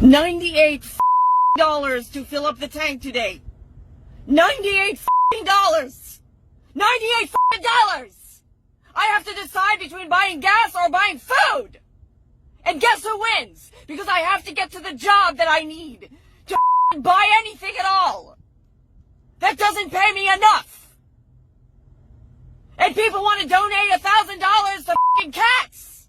$98 to fill up the tank today. $98 $98 I have to decide between buying gas or buying food. And guess who wins? Because I have to get to the job that I need to buy anything at all. That doesn't pay me enough. And people want to donate $1,000 to cats.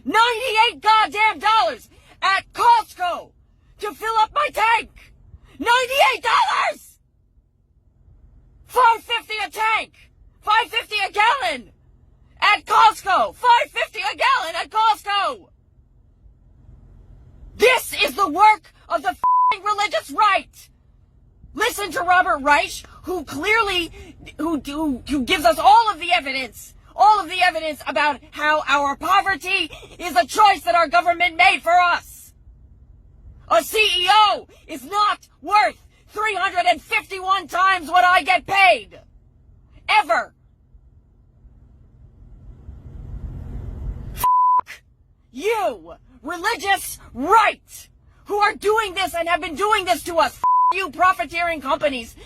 98 goddamn dollars at Costco to fill up my tank. $98. $4.50 a tank. $5.50 a gallon at Costco. $5.50 a gallon at Costco. This is the work of the religious right. Listen to Robert Reich, who clearly, who gives us all of the evidence about how our poverty is a choice that our government made for us. A CEO is not worth 351 times what I get paid. Ever. You, religious right, who are doing this and have been doing this to us. You profiteering companies.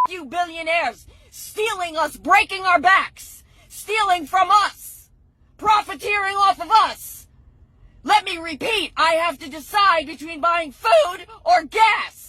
You billionaires, stealing us, breaking our backs, stealing from us, profiteering off of us. Let me repeat, I have to decide between buying food or gas.